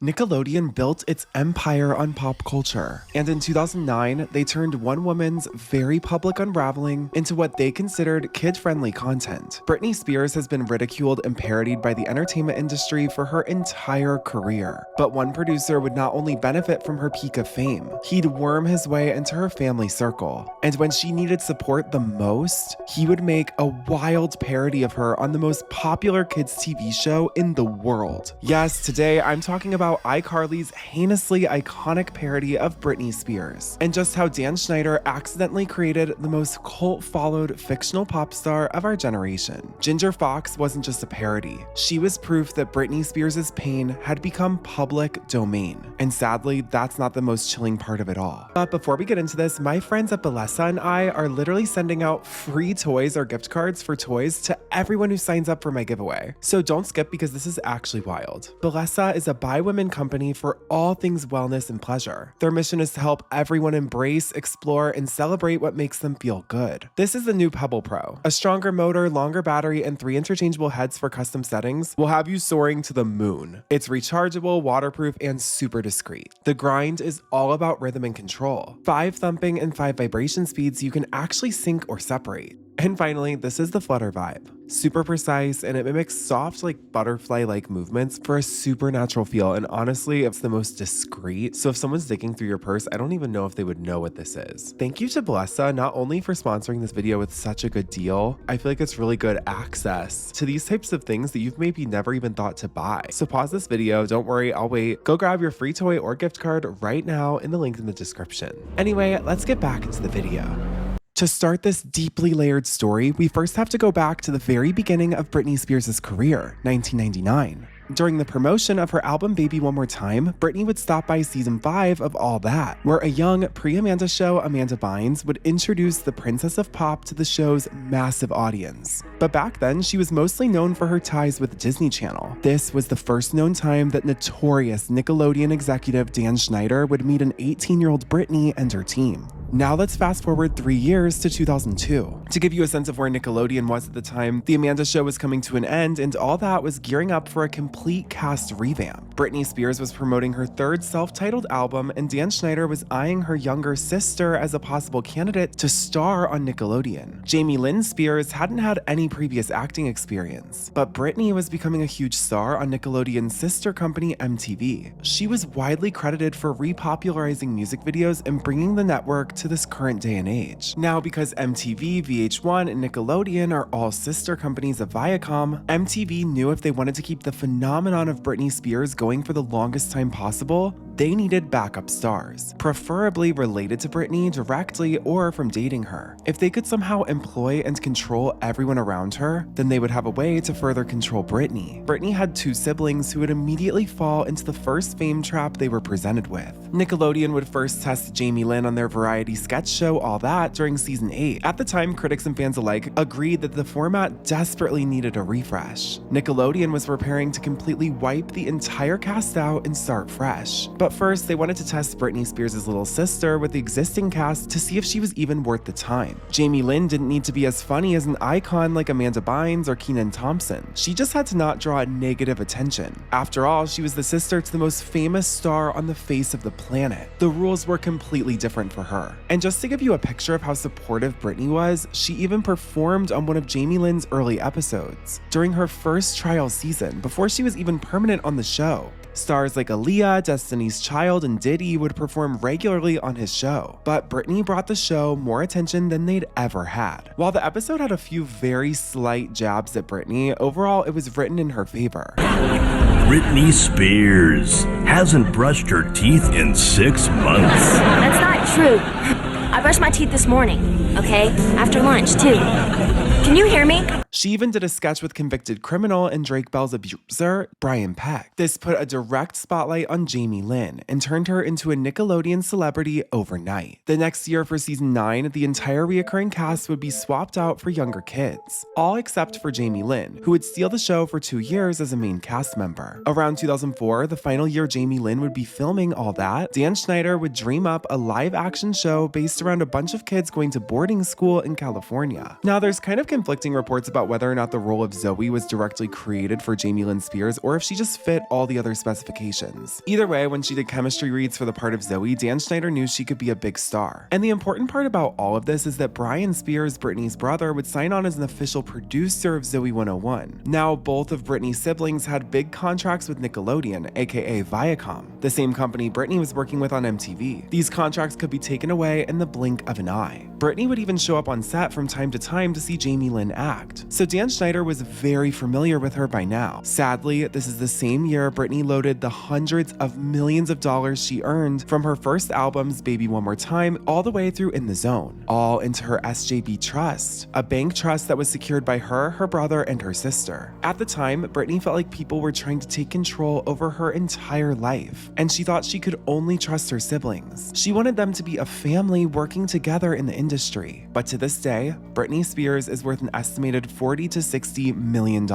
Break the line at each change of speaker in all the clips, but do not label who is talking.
Nickelodeon built its empire on pop culture, and in 2009, they turned one woman's very public unraveling into what they considered kid-friendly content. Britney Spears has been ridiculed and parodied by the entertainment industry for her entire career, but one producer would not only benefit from her peak of fame, he'd worm his way into her family circle, and when she needed support the most, he would make a wild parody of her on the most popular kids TV show in the world. Yes, today I'm talking about iCarly's heinously iconic parody of Britney Spears, and just how Dan Schneider accidentally created the most cult-followed fictional pop star of our generation. Ginger Fox wasn't just a parody. She was proof that Britney Spears' pain had become public domain. And sadly, that's not the most chilling part of it all. But before we get into this, my friends at Bellesa and I are literally sending out free toys or gift cards for toys to everyone who signs up for my giveaway. So don't skip because this is actually wild. Bellesa is a bi-women company for all things wellness and pleasure. Their mission is to help everyone embrace, explore, and celebrate what makes them feel good. This is the new Pebble Pro. A stronger motor, longer battery, and 3 interchangeable heads for custom settings will have you soaring to the moon. It's rechargeable, waterproof, and super discreet. The grind is all about rhythm and control. 5 thumping and 5 vibration speeds you can actually sync or separate. And finally, this is the Flutter Vibe. Super precise, and it mimics soft, butterfly-like movements for a supernatural feel, and honestly, it's the most discreet, so if someone's digging through your purse, I don't even know if they would know what this is. Thank you to Bellesa not only for sponsoring this video with such a good deal, I feel like it's really good access to these types of things that you've maybe never even thought to buy. So pause this video, don't worry, I'll wait. Go grab your free toy or gift card right now in the link in the description. Anyway, let's get back into the video. To start this deeply layered story, we first have to go back to the very beginning of Britney Spears' career, 1999. During the promotion of her album Baby One More Time, Britney would stop by season 5 of All That, where a young pre-Amanda show Amanda Bynes would introduce the Princess of Pop to the show's massive audience. But back then, she was mostly known for her ties with Disney Channel. This was the first known time that notorious Nickelodeon executive Dan Schneider would meet an 18-year-old Britney and her team. Now let's fast forward 3 years to 2002. To give you a sense of where Nickelodeon was at the time, the Amanda show was coming to an end and All That was gearing up for a complete cast revamp. Britney Spears was promoting her 3rd self-titled album and Dan Schneider was eyeing her younger sister as a possible candidate to star on Nickelodeon. Jamie Lynn Spears hadn't had any previous acting experience, but Britney was becoming a huge star on Nickelodeon's sister company MTV. She was widely credited for repopularizing music videos and bringing the network to this current day and age. Now, because MTV, VH1, and Nickelodeon are all sister companies of Viacom, MTV knew if they wanted to keep the phenomenon of Britney Spears going for the longest time possible, they needed backup stars, preferably related to Britney directly or from dating her. If they could somehow employ and control everyone around her, then they would have a way to further control Britney. Britney had 2 siblings who would immediately fall into the first fame trap they were presented with. Nickelodeon would first test Jamie Lynn on their variety sketch show All That during season 8. At the time, critics and fans alike agreed that the format desperately needed a refresh. Nickelodeon was preparing to completely wipe the entire cast out and start fresh. But first, they wanted to test Britney Spears' little sister with the existing cast to see if she was even worth the time. Jamie Lynn didn't need to be as funny as an icon like Amanda Bynes or Kenan Thompson. She just had to not draw negative attention. After all, she was the sister to the most famous star on the face of the planet. The rules were completely different for her. And just to give you a picture of how supportive Britney was, she even performed on one of Jamie Lynn's early episodes during her first trial season, before she was even permanent on the show. Stars like Aaliyah, Destiny's Child, and Diddy would perform regularly on his show, but Britney brought the show more attention than they'd ever had. While the episode had a few very slight jabs at Britney, overall it was written in her favor.
Britney Spears hasn't brushed her teeth in 6 months.
That's not true. I brushed my teeth this morning, okay? After lunch, too. Can you hear me?
She even did a sketch with convicted criminal and Drake Bell's abuser, Brian Peck. This put a direct spotlight on Jamie Lynn and turned her into a Nickelodeon celebrity overnight. The next year for season 9, the entire reoccurring cast would be swapped out for younger kids, all except for Jamie Lynn, who would steal the show for 2 years as a main cast member. Around 2004, the final year Jamie Lynn would be filming All That, Dan Schneider would dream up a live-action show based around a bunch of kids going to boarding school in California. Now, there's kind of have conflicting reports about whether or not the role of Zoe was directly created for Jamie Lynn Spears or if she just fit all the other specifications. Either way, when she did chemistry reads for the part of Zoe, Dan Schneider knew she could be a big star. And the important part about all of this is that Brian Spears, Britney's brother, would sign on as an official producer of Zoe 101. Now, both of Britney's siblings had big contracts with Nickelodeon, aka Viacom, the same company Britney was working with on MTV. These contracts could be taken away in the blink of an eye. Britney would even show up on set from time to time to see Jamie Lynn act, so Dan Schneider was very familiar with her by now. Sadly, this is the same year Britney loaded the hundreds of millions of dollars she earned from her first albums Baby One More Time all the way through In the Zone, all into her SJB trust, a bank trust that was secured by her brother, and her sister. At the time, Britney felt like people were trying to take control over her entire life, and she thought she could only trust her siblings. She wanted them to be a family working together in the industry. But to this day, Britney Spears is worth an estimated $40 to $60 million,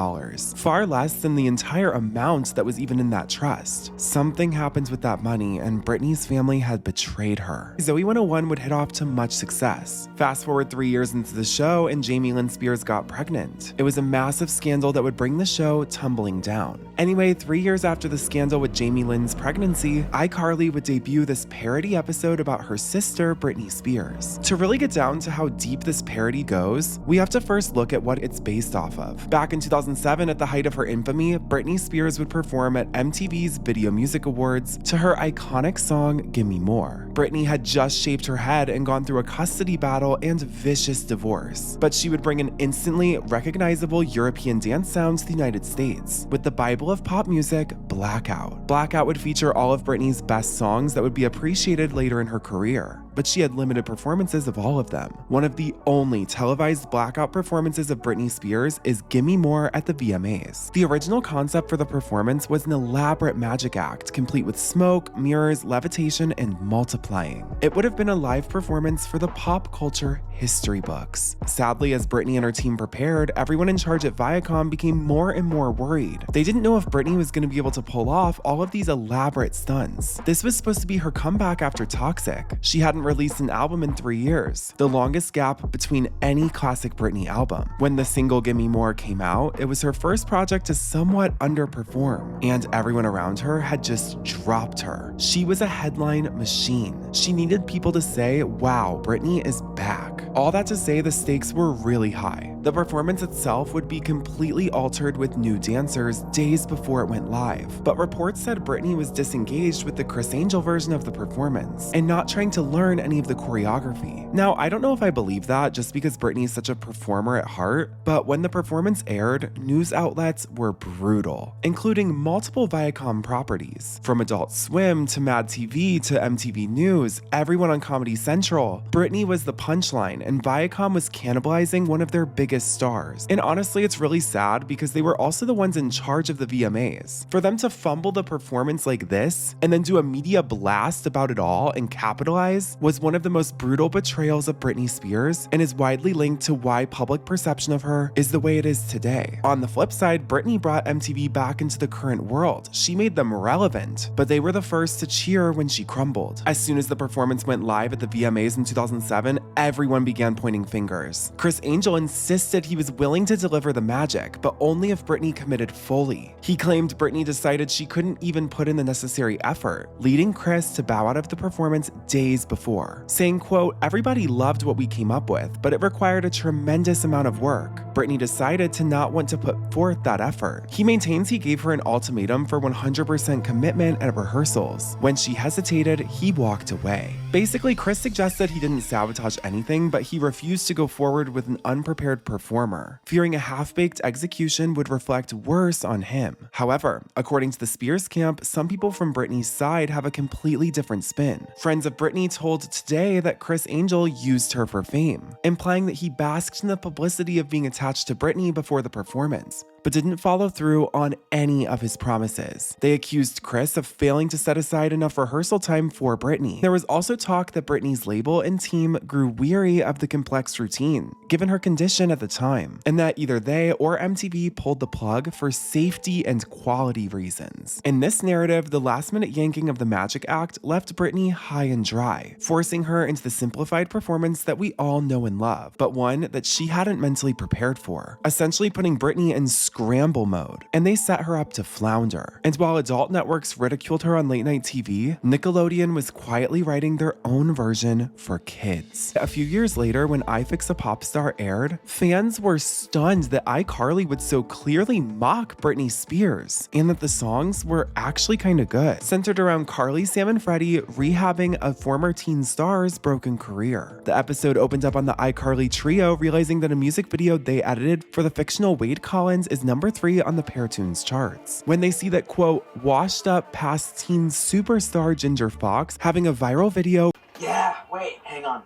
far less than the entire amount that was even in that trust. Something happens with that money, and Britney's family had betrayed her. Zoe 101 would head off to much success. Fast forward 3 years into the show, and Jamie Lynn Spears got pregnant. It was a massive scandal that would bring the show tumbling down. Anyway, 3 years after the scandal with Jamie Lynn's pregnancy, iCarly would debut this parody episode about her sister, Britney Spears. To really get down to how deep this parody goes, we have to first look at what it's based off of. Back in 2007, at the height of her infamy, Britney Spears would perform at MTV's Video Music Awards to her iconic song, Gimme More. Britney had just shaved her head and gone through a custody battle and vicious divorce, but she would bring an instantly recognizable European dance sound to the United States with the Bible of pop music, Blackout. Blackout would feature all of Britney's best songs that would be appreciated later in her career, but she had limited performances of all of them. One of the only televised Blackout performances of Britney Spears is Gimme More at the VMAs. The original concept for the performance was an elaborate magic act, complete with smoke, mirrors, levitation, and multiplying. It would have been a live performance for the pop culture history books. Sadly, as Britney and her team prepared, everyone in charge at Viacom became more and more worried. They didn't know if Britney was going to be able to pull off all of these elaborate stunts. This was supposed to be her comeback after Toxic. She hadn't released an album in 3 years, the longest gap between any classic Britney album. When the single Gimme More came out, it was her first project to somewhat underperform, and everyone around her had just dropped her. She was a headline machine. She needed people to say, wow, Britney is back. All that to say, the stakes were really high. The performance itself would be completely altered with new dancers days before it went live, but reports said Britney was disengaged with the Criss Angel version of the performance and not trying to learn any of the choreography. Now, I don't know if I believe that just because Britney is such a performer at heart, but when the performance aired, news outlets were brutal, including multiple Viacom properties. From Adult Swim to Mad TV to MTV News, everyone on Comedy Central, Britney was the punchline and Viacom was cannibalizing one of their biggest stars. And honestly, it's really sad because they were also the ones in charge of the VMAs. For them to fumble the performance like this and then do a media blast about it all and capitalize was one of the most brutal betrayals of Britney Spears and is widely linked to why public perception of her is the way it is today. On the flip side, Britney brought MTV back into the current world. She made them relevant, but they were the first to cheer when she crumbled. As soon as the performance went live at the VMAs in 2007, everyone began pointing fingers. Criss Angel insisted he was willing to deliver the magic, but only if Britney committed fully. He claimed Britney decided she couldn't even put in the necessary effort, leading Criss to bow out of the performance days before, saying, quote, "Everybody loved what we came up with, but it required a tremendous amount of work. Britney decided to not want to put forth that effort." He maintains he gave her an ultimatum for 100% commitment at rehearsals. When she hesitated, he walked away. Basically, Criss suggested he didn't sabotage anything, but he refused to go forward with an unprepared performer, fearing a half-baked execution would reflect worse on him. However, according to the Spears camp, some people from Britney's side have a completely different spin. Friends of Britney told Today that Criss Angel used her for fame, implying that he basked in the publicity of being attached to Britney before the performance. but didn't follow through on any of his promises. They accused Chris of failing to set aside enough rehearsal time for Britney. There was also talk that Britney's label and team grew weary of the complex routine, given her condition at the time, and that either they or MTV pulled the plug for safety and quality reasons. In this narrative, the last-minute yanking of the Magic Act left Britney high and dry, forcing her into the simplified performance that we all know and love, but one that she hadn't mentally prepared for, essentially putting Britney in scramble mode, and they set her up to flounder. And while adult networks ridiculed her on late-night TV, Nickelodeon was quietly writing their own version for kids. A few years later, when I Fix a Pop Star aired, fans were stunned that iCarly would so clearly mock Britney Spears, and that the songs were actually kinda good, centered around Carly, Sam, and Freddie rehabbing a former teen star's broken career. The episode opened up on the iCarly trio realizing that a music video they edited for the fictional Wade Collins is number 3 on the Paratunes charts. When they see that, quote, washed up past teen superstar Ginger Fox having a viral video.
Yeah, wait, hang on.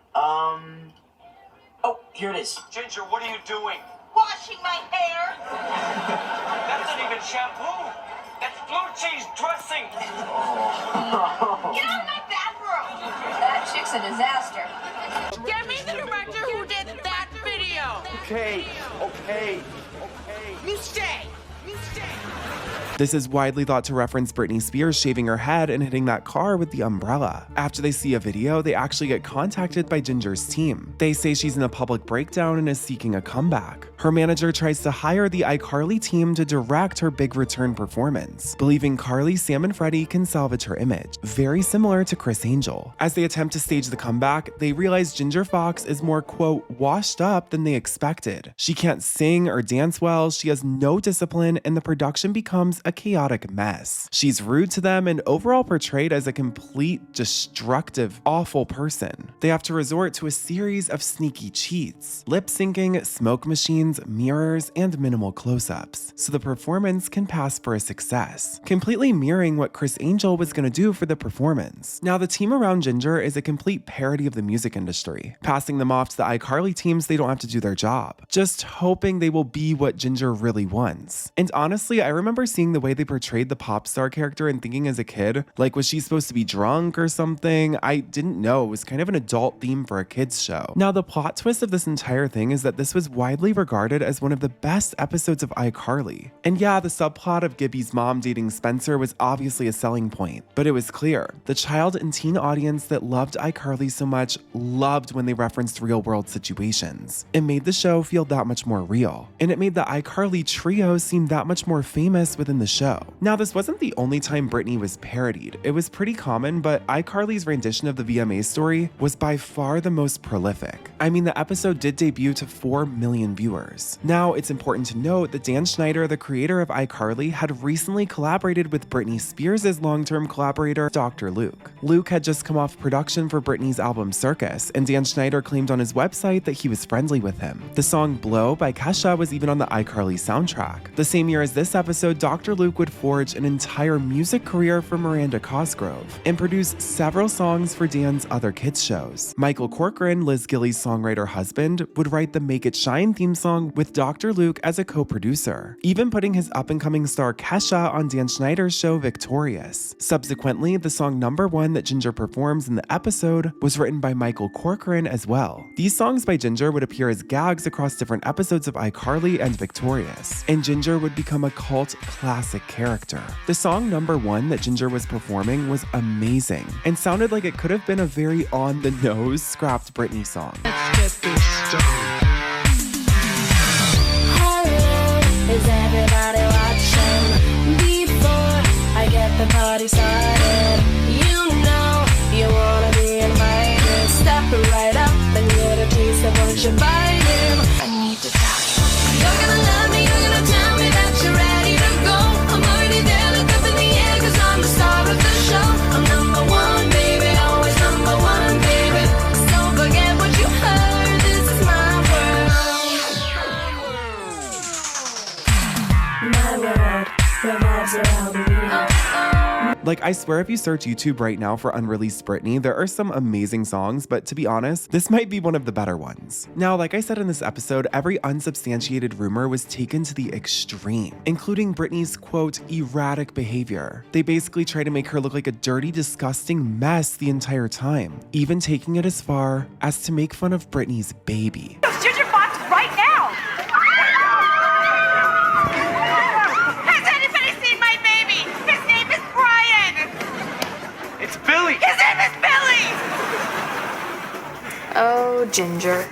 Oh, here it is.
Ginger, what are you doing?
Washing my hair.
That's not even shampoo. That's blue cheese dressing.
Get out of my bathroom. That chick's a disaster. Get me the director who did that video.
Okay.
You stay.
This is widely thought to reference Britney Spears shaving her head and hitting that car with the umbrella. After they see a video, they actually get contacted by Ginger's team. They say she's in a public breakdown and is seeking a comeback. Her manager tries to hire the iCarly team to direct her big return performance, believing Carly, Sam, and Freddie can salvage her image, very similar to Criss Angel. As they attempt to stage the comeback, they realize Ginger Fox is more, quote, washed up than they expected. She can't sing or dance well, she has no discipline, and the production becomes a chaotic mess. She's rude to them and overall portrayed as a complete, destructive, awful person. They have to resort to a series of sneaky cheats, lip syncing, smoke machines, mirrors, and minimal close-ups, so the performance can pass for a success, completely mirroring what Criss Angel was gonna do for the performance. Now, the team around Ginger is a complete parody of the music industry, passing them off to the iCarly teams they don't have to do their job, just hoping they will be what Ginger really wants. And honestly, I remember seeing the way they portrayed the pop star character and thinking as a kid, like, was she supposed to be drunk or something? I didn't know. It was kind of an adult theme for a kids show. Now, the plot twist of this entire thing is that this was widely regarded as one of the best episodes of iCarly. And yeah, the subplot of Gibby's mom dating Spencer was obviously a selling point, but it was clear the child and teen audience that loved iCarly so much loved when they referenced real-world situations. It made the show feel that much more real, and it made the iCarly trio seem that much more famous within the show. Now, this wasn't the only time Britney was parodied. It was pretty common, but iCarly's rendition of the VMA story was by far the most prolific. I mean, the episode did debut to 4 million viewers. Now, it's important to note that Dan Schneider, the creator of iCarly, had recently collaborated with Britney Spears' long-term collaborator, Dr. Luke. Luke had just come off production for Britney's album Circus, and Dan Schneider claimed on his website that he was friendly with him. The song Blow by Kesha was even on the iCarly soundtrack. The same year as this episode, Dr. Luke would forge an entire music career for Miranda Cosgrove and produce several songs for Dan's other kids shows. Michael Corcoran, Liz Gilly's songwriter husband, would write the Make It Shine theme song with Dr. Luke as a co-producer, even putting his up-and-coming star Kesha on Dan Schneider's show Victorious. Subsequently, the song Number One that Ginger performs in the episode was written by Michael Corcoran as well. These songs by Ginger would appear as gags across different episodes of iCarly and Victorious, and Ginger would become a cult classic character. The song Number One that Ginger was performing was amazing and sounded like it could have been a very on-the-nose scrapped Britney song.
Is everybody watching? Before I get the party started, you know you wanna be invited. Step right up and get a taste of what you're biting. I need to tell you, you're gonna love me, you're gonna tell me that you're ready to go. I'm already there, look up in the air, 'cause I'm the star of the show. I'm number one, baby, always number one, baby. Don't forget what you heard, this is my world. My world revolves around me.
Like, I swear if you search YouTube right now for unreleased Britney, there are some amazing songs, but to be honest, this might be one of the better ones. Now, like I said in this episode, every unsubstantiated rumor was taken to the extreme, including Britney's quote, erratic behavior. They basically try to make her look like a dirty, disgusting mess the entire time, even taking it as far as to make fun of Britney's baby.
Ginger Fox right now! Has anybody seen my baby? His name is Brian!
It's Billy.
His name is Billy!
Oh, Ginger.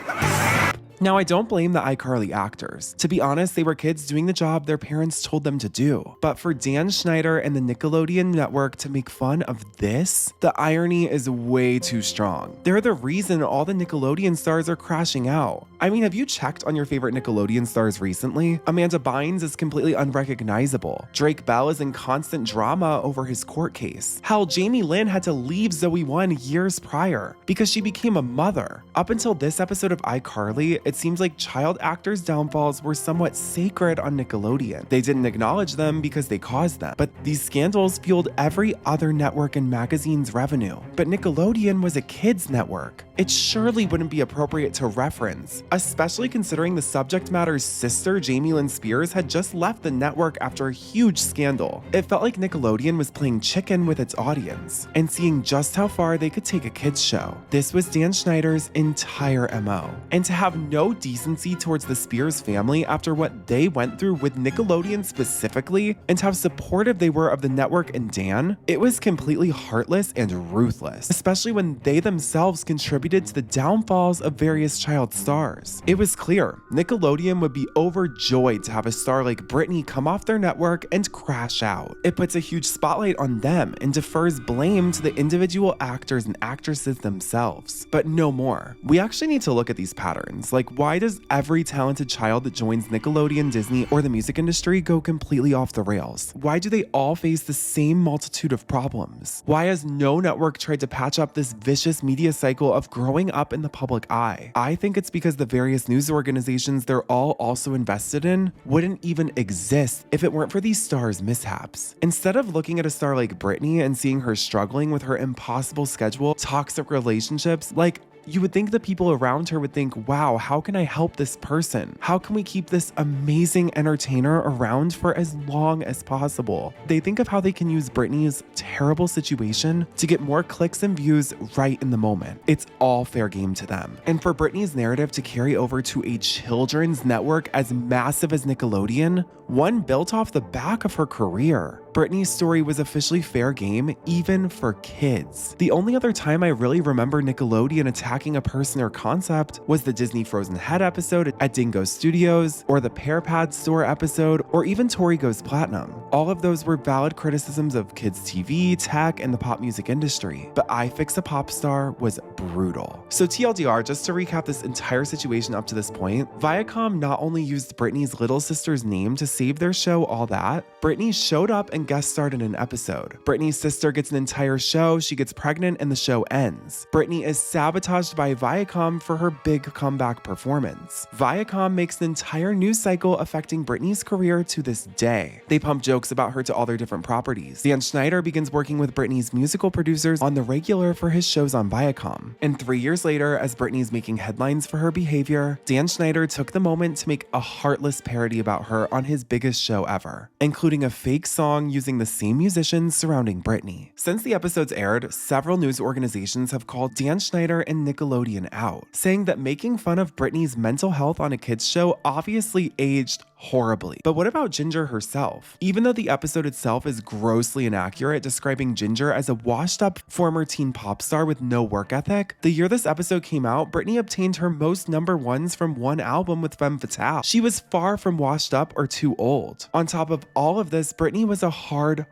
Now, I don't blame the iCarly actors. To be honest, they were kids doing the job their parents told them to do. But for Dan Schneider and the Nickelodeon network to make fun of this, the irony is way too strong. They're the reason all the Nickelodeon stars are crashing out. I mean, have you checked on your favorite Nickelodeon stars recently? Amanda Bynes is completely unrecognizable. Drake Bell is in constant drama over his court case. Hell, Jamie Lynn had to leave Zoe 1 years prior because she became a mother. Up until this episode of iCarly, it seems like child actors' downfalls were somewhat sacred on Nickelodeon. They didn't acknowledge them because they caused them, but these scandals fueled every other network and magazine's revenue. But Nickelodeon was a kids' network. It surely wouldn't be appropriate to reference, especially considering the subject matter's sister, Jamie Lynn Spears, had just left the network after a huge scandal. It felt like Nickelodeon was playing chicken with its audience and seeing just how far they could take a kids' show. This was Dan Schneider's entire MO. And to have no decency towards the Spears family after what they went through with Nickelodeon specifically, and how supportive they were of the network and Dan, it was completely heartless and ruthless, especially when they themselves contributed to the downfalls of various child stars. It was clear Nickelodeon would be overjoyed to have a star like Britney come off their network and crash out. It puts a huge spotlight on them and defers blame to the individual actors and actresses themselves. But no more. We actually need to look at these patterns. Like, why does every talented child that joins Nickelodeon, Disney, or the music industry go completely off the rails? Why do they all face the same multitude of problems? Why has no network tried to patch up this vicious media cycle of growing up in the public eye? I think it's because the various news organizations they're all also invested in wouldn't even exist if it weren't for these stars' mishaps. Instead of looking at a star like Britney and seeing her struggling with her impossible schedule, toxic relationships, like, you would think the people around her would think, wow, how can I help this person? How can we keep this amazing entertainer around for as long as possible? They think of how they can use Britney's terrible situation to get more clicks and views right in the moment. It's all fair game to them. And for Britney's narrative to carry over to a children's network as massive as Nickelodeon, one built off the back of her career, Britney's story was officially fair game even for kids. The only other time I really remember Nickelodeon attacking a person or concept was the Disney Frozen Head episode at Dingo Studios, or the Pear Pad Store episode, or even Tori Goes Platinum. All of those were valid criticisms of kids' TV, tech, and the pop music industry, but I Fix a Pop Star was brutal. So TLDR, just to recap this entire situation up to this point, Viacom not only used Britney's little sister's name to save their show All That, Britney showed up and guest starred in an episode. Britney's sister gets an entire show, she gets pregnant, and the show ends. Britney is sabotaged by Viacom for her big comeback performance. Viacom makes an entire news cycle affecting Britney's career to this day. They pump jokes about her to all their different properties. Dan Schneider begins working with Britney's musical producers on the regular for his shows on Viacom. And 3 years later, as Britney's making headlines for her behavior, Dan Schneider took the moment to make a heartless parody about her on his biggest show ever, including a fake song using the same musicians surrounding Britney. Since the episodes aired, several news organizations have called Dan Schneider and Nickelodeon out, saying that making fun of Britney's mental health on a kids show obviously aged horribly. But what about Ginger herself? Even though the episode itself is grossly inaccurate, describing Ginger as a washed-up former teen pop star with no work ethic, the year this episode came out, Britney obtained her most #1s from one album with Femme Fatale. She was far from washed up or too old. On top of all of this, Britney was a hard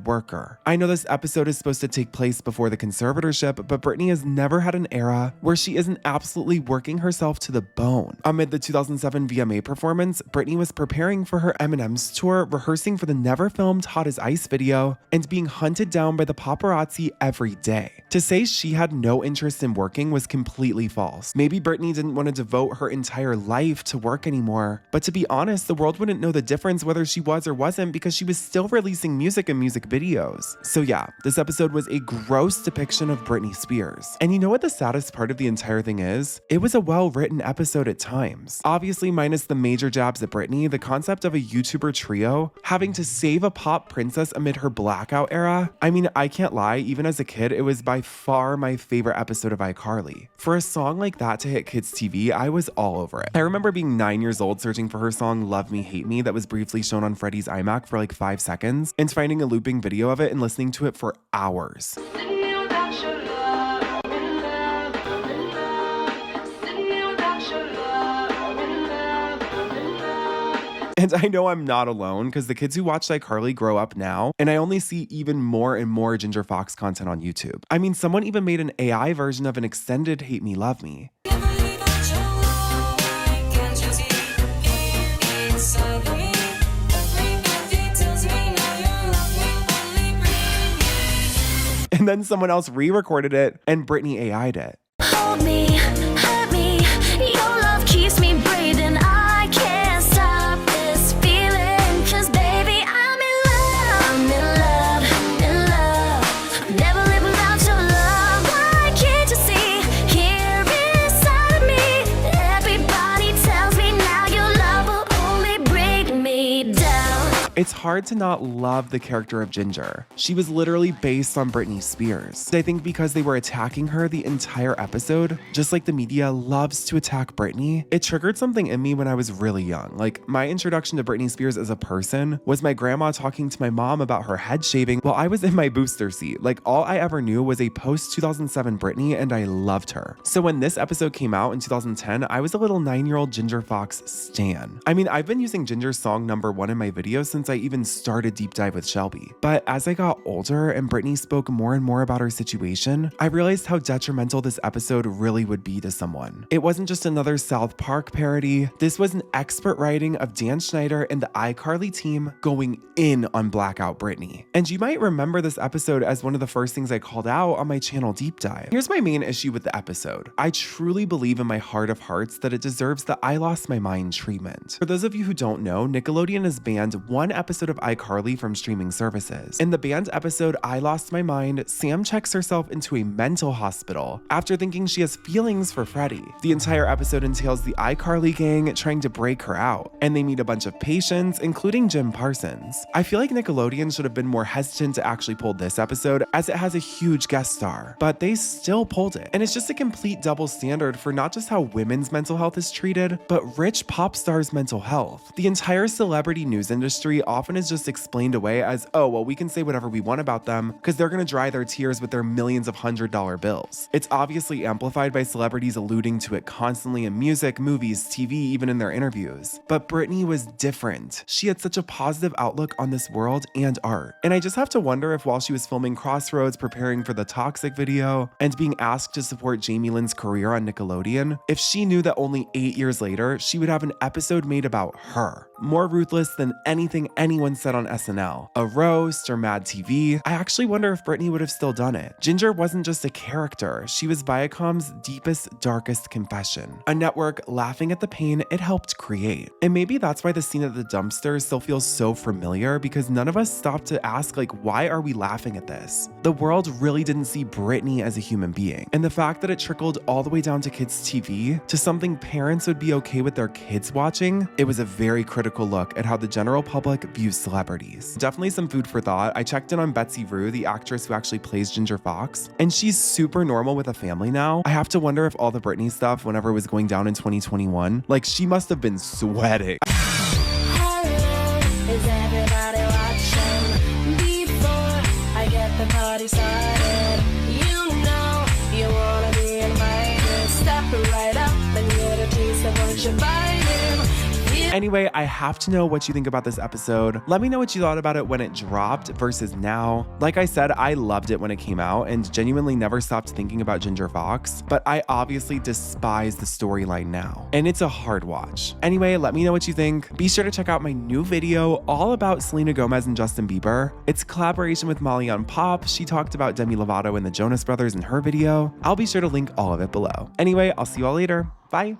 worker. I know this episode is supposed to take place before the conservatorship, but Britney has never had an era where she isn't absolutely working herself to the bone. Amid the 2007 VMA performance, Britney was was preparing for her M&M's tour, rehearsing for the never-filmed Hot as Ice video, and being hunted down by the paparazzi every day. To say she had no interest in working was completely false. Maybe Britney didn't want to devote her entire life to work anymore, but to be honest, the world wouldn't know the difference whether she was or wasn't because she was still releasing music and music videos. So yeah, this episode was a gross depiction of Britney Spears. And you know what the saddest part of the entire thing is? It was a well-written episode at times. Obviously, minus the major jabs at Britney, the concept of a YouTuber trio having to save a pop princess amid her blackout era. I mean, I can't lie, even as a kid, it was by far my favorite episode of iCarly. For a song like that to hit kids' TV, I was all over it. I remember being 9 years old searching for her song Love Me, Hate Me that was briefly shown on Freddie's iMac for like 5 seconds and finding a looping video of it and listening to it for hours. And I know I'm not alone because the kids who watched iCarly grow up now, and I only see even more and more Ginger Fox content on YouTube. I mean, someone even made an AI version of an extended Hate Me, Love Me. And then someone else re-recorded it and Britney AI'd it.
Hold me, hurt me, your love keeps me breathing. I can't stop this feeling, 'cause baby, I'm in love, in love. Never live without your love. Why can't you see here inside of me? Everybody tells me now your love will only bring me down.
It's hard to not love the character of Ginger. She was literally based on Britney Spears. I think because they were attacking her the entire episode, just like the media loves to attack Britney, it triggered something in me when I was really young. Like, my introduction to Britney Spears as a person was my grandma talking to my mom about her head shaving while I was in my booster seat. Like, all I ever knew was a post-2007 Britney, and I loved her. So when this episode came out in 2010, I was a little 9-year-old Ginger Fox stan. I mean, I've been using Ginger's song #1 in my videos since I even started Deep Dive with Shelby. But as I got older and Britney spoke more and more about her situation, I realized how detrimental this episode really would be to someone. It wasn't just another South Park parody. This was an expert writing of Dan Schneider and the iCarly team going in on Blackout Britney. And you might remember this episode as one of the first things I called out on my channel Deep Dive. Here's my main issue with the episode. I truly believe in my heart of hearts that it deserves the I lost my mind treatment. For those of you who don't know, Nickelodeon has banned one episode of iCarly from streaming services. In the banned episode I Lost My Mind, Sam checks herself into a mental hospital after thinking she has feelings for Freddie. The entire episode entails the iCarly gang trying to break her out, and they meet a bunch of patients, including Jim Parsons. I feel like Nickelodeon should have been more hesitant to actually pull this episode as it has a huge guest star, but they still pulled it. And it's just a complete double standard for not just how women's mental health is treated, but rich pop stars' mental health. The entire celebrity news industry often is just explained away as, oh, well, we can say whatever we want about them because they're gonna dry their tears with their millions of $100 bills. It's obviously amplified by celebrities alluding to it constantly in music, movies, TV, even in their interviews. But Britney was different. She had such a positive outlook on this world and art. And I just have to wonder if while she was filming Crossroads, preparing for the Toxic video, and being asked to support Jamie Lynn's career on Nickelodeon, if she knew that only 8 years later, she would have an episode made about her. More ruthless than anything anyone said on SNL. A roast or Mad TV. I actually wonder if Britney would have still done it. Ginger wasn't just a character. She was Viacom's deepest, darkest confession. A network laughing at the pain it helped create. And maybe that's why the scene at the dumpster still feels so familiar, because none of us stopped to ask, like, why are we laughing at this? The world really didn't see Britney as a human being. And the fact that it trickled all the way down to kids' TV, to something parents would be okay with their kids watching, it was a very critical look at how the general public views celebrities. Definitely some food for thought. I checked in on Betsy Rue, the actress who actually plays Ginger Fox, and she's super normal with a family now. I have to wonder if all the Britney stuff, whenever it was going down in 2021, like, she must have been sweating.
Is everybody watching? Before I get the party started, you know you wanna be invited. Step right up and get a taste of what you're buying.
Anyway, I have to know what you think about this episode. Let me know what you thought about it when it dropped versus now. Like I said, I loved it when it came out and genuinely never stopped thinking about Ginger Fox, but I obviously despise the storyline now, and it's a hard watch. Anyway, let me know what you think. Be sure to check out my new video all about Selena Gomez and Justin Bieber. It's a collaboration with Molly on Pop. She talked about Demi Lovato and the Jonas Brothers in her video. I'll be sure to link all of it below. Anyway, I'll see you all later. Bye.